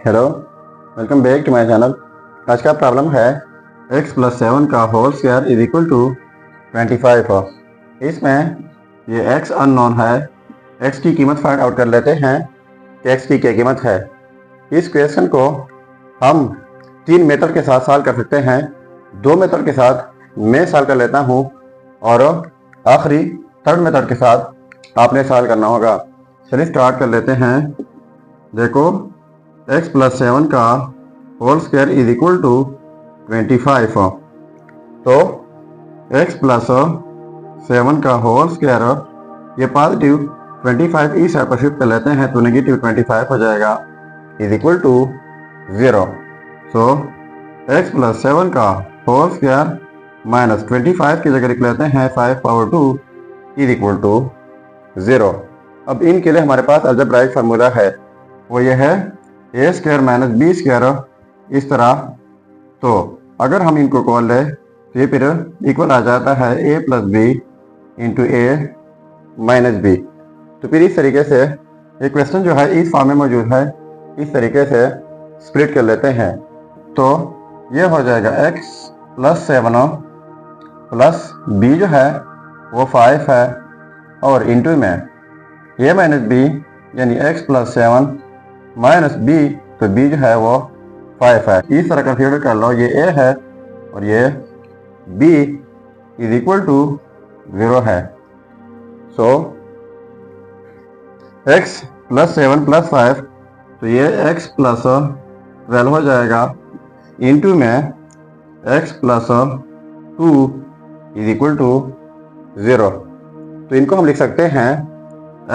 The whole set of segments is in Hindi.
Hello, welcome back to my channel. आज का प्रॉब्लम है x + 7 का whole square is equal to 25 हो। इसमें ये x अननोन है, x की कीमत फाइंड आउट कर लेते हैं कि x की क्या कीमत है। इस क्वेश्चन को हम 3 मेथड के साथ सॉल्व कर सकते हैं। 2 मेथड के साथ मैं सॉल्व कर लेता हूँ और आखिरी थर्ड मेथड के साथ आपने सॉल्व करना होगा। चलिए स्टार्ट कर लेते हैं। देखो, x + 7 का whole square is equal to 25 हो। तो x + 7 का होल स्क्वायर, ये पॉजिटिव 25 इस साइड पर शिफ्ट कर लेते हैं तो नेगेटिव 25 हो जाएगा, is equal to 0। So x + 7 का होल स्क्वायर माइनस 25 की जगह लिख लेते हैं 5/2 इज इक्वल टू 0। अब इनके लिए हमारे पास अलजेब्राइक फार्मूला है, वो ये है a² - b² इस तरह। तो अगर हम इनको कॉल लें तो ये फिर इक्वल आ जाता है a + b into a - b। तो फिर इस तरीके से ये क्वेश्चन जो है इस फॉर्म में मौजूद है, इस तरीके से स्प्लिट कर लेते हैं। तो ये हो जाएगा x + 7 प्लस b जो है वो 5 है और इंटू में a - b यानी x + 7 माइनस b, तो b जो है वो 5 है। इस तरह कंसीडर कर लो, ये a है और ये b इज इक्वल टू 0 है। सो x + 7 + 5, तो ये x + 12 हो जाएगा इंटू में x + 2 इज इक्वल टू 0। तो इनको हम लिख सकते हैं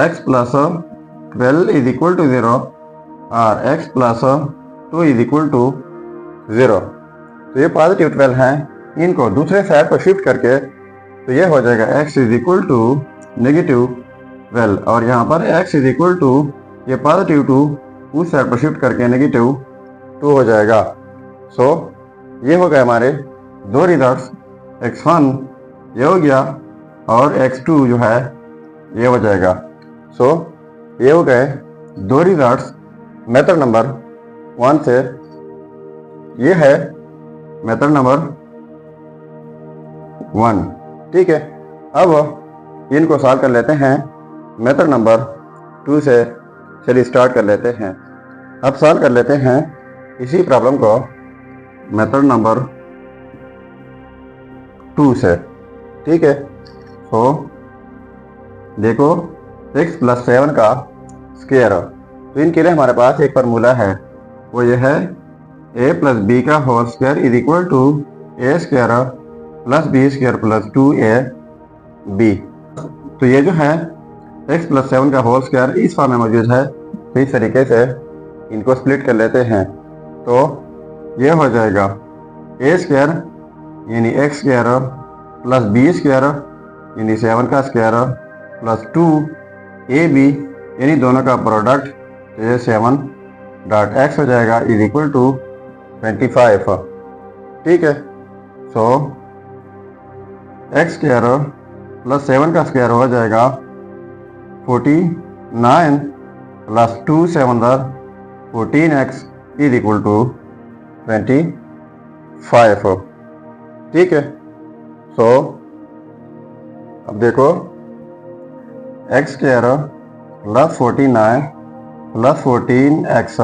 x + 12 इज इक्वल टू 0 और x + 2 इज इक्वल टू 0। तो ये पॉजिटिव 12 हैं, इनको दूसरे साइड पर शिफ्ट करके तो ये हो जाएगा x इज इक्वल टू -12 और यहाँ पर x इज इक्वल टू ये पॉजिटिव 2 उस साइड पर शिफ्ट करके -2 हो जाएगा। सो ये हो गए हमारे दो रिजल्ट्स, x1 ये हो गया और x2 जो है ये हो जाएगा। सो ये हो गए दो रिजल्ट्स मेथड नंबर 1 से। ये है मेथड नंबर 1, ठीक है। अब इनको सॉल्व कर लेते हैं मेथड नंबर 2 से। चलिए स्टार्ट कर लेते हैं। अब सॉल्व कर लेते हैं इसी प्रॉब्लम को मेथड नंबर 2 से, ठीक है। तो देखो, x + 7 का स्क्वायर, तो इनके लिए हमारे पास एक फार्मूला है, वो ये है a + b का whole square is equal to a² + b² + 2ab। तो ये जो है x + 7 का होल स्क्वायर इस फॉर्म में मौजूद है, तो इस तरीके से इनको स्प्लिट कर लेते हैं। तो ये हो जाएगा a² यानी x² + b² यानी 7 का स्क्वायर + 2ab यानी दोनों का प्रोडक्ट, तो ये 7.x हो जाएगा इज इक्वल टू 25, ठीक है। सो x² + 7 का स्क्वायर हो जाएगा 49 + 2 7 14x इज इक्वल टू 25, ठीक है। सो अब देखो, x² + 49 + 14x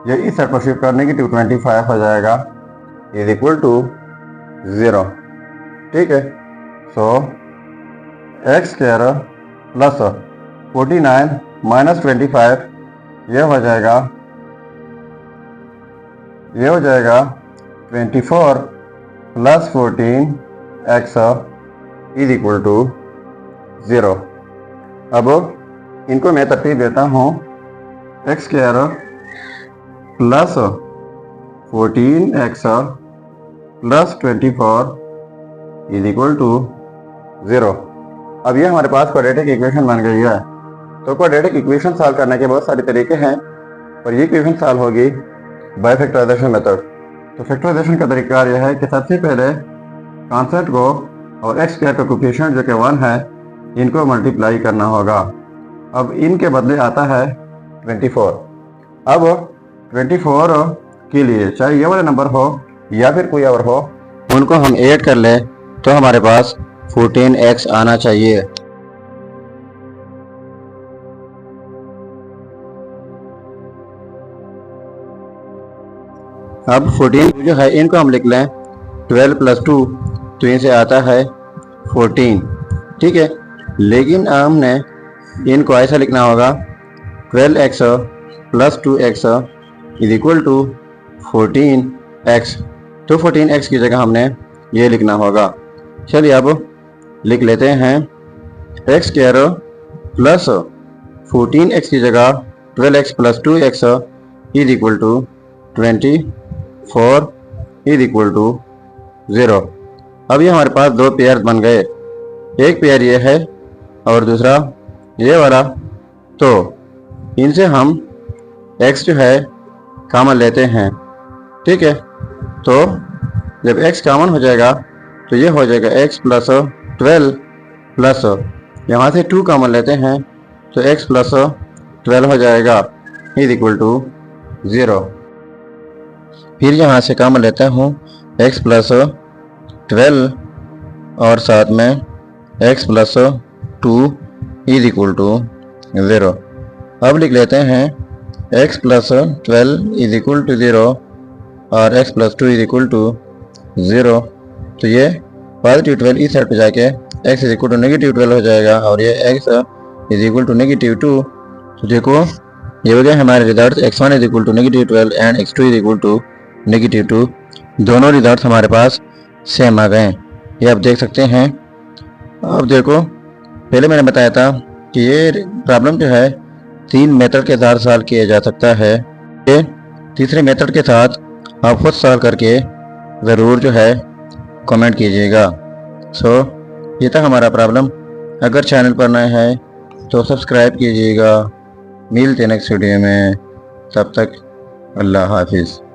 ये इस साइड पर शिफ्ट करने की -25 हो जाएगा इज इक्वल टू 0, ठीक है। सो x² + 49 - 25 ये हो जाएगा 24 + 14x इज इक्वल टू 0। अब इनको मैं तरतीब देता हूँ, x² + 14x + 24 is equal to 0। अब ये हमारे पास क्वाड्रेटिक इक्वेशन बन गई है। तो क्वाड्रेटिक इक्वेशन सॉल्व करने के बहुत सारे तरीके हैं, और ये इक्वेशन सॉल्व होगी बाय फैक्टराइजेशन मेथड। तो फैक्टराइजेशन का तरीका यह है कि सबसे पहले कॉन्सेप्ट को और x² का कोफिशिएंट जो कि 1 है इनको मल्टीप्लाई करना होगा। अब इनके बदले आता है 24। अब 24 के लिए, चाहे ये वाला नंबर हो या फिर कोई और हो, उनको हम ऐड कर ले तो हमारे पास 14x आना चाहिए। अब 14 जो है इनको हम लिख लें 12 + 2, तो इनसे आता है 14, ठीक है। लेकिन हमने इनको ऐसा लिखना होगा 12x + 2x = 14x, तो 14x की जगह हमने ये लिखना होगा। चलिए अब लिख लेते हैं x² + 14x की जगह 12x + 2x = 24 = 0। अब ये हमारे पास दो पेयर बन गए, एक पेयर ये है और दूसरा ये वाला, तो इनसे हम x जो है कॉमन लेते हैं, ठीक है। तो जब x कॉमन हो जाएगा तो ये हो जाएगा x + 12 प्लस यहाँ से 2 कॉमन लेते हैं तो x + 12 हो जाएगा = 0। फिर यहाँ से कॉमन लेता हूँ x + 12 और साथ में x + 2 = 0। अब लिख लेते हैं x + 12 = 0 और x + 2 = 0। तो ये +12 इस साइड पे जाके x = -12 हो जाएगा और ये x = -2। तो देखो ये हो गया हमारे रिजल्ट, x1 = -12 एंड x2 = -2। दोनों रिजल्ट हमारे पास सेम आ गए, ये आप देख सकते हैं। अब देखो पहले मैंने बताया था कि ये प्रॉब्लम जो है 3 मेथड के साथ सॉल्व किया जा सकता है। ये तीसरे मेथड के साथ आप खुद सॉल्व करके ज़रूर जो है कमेंट कीजिएगा। ये था हमारा प्रॉब्लम। अगर चैनल पर नए हैं तो सब्सक्राइब कीजिएगा। मिलते हैं नेक्स्ट वीडियो में, तब तक अल्लाह हाफिज़।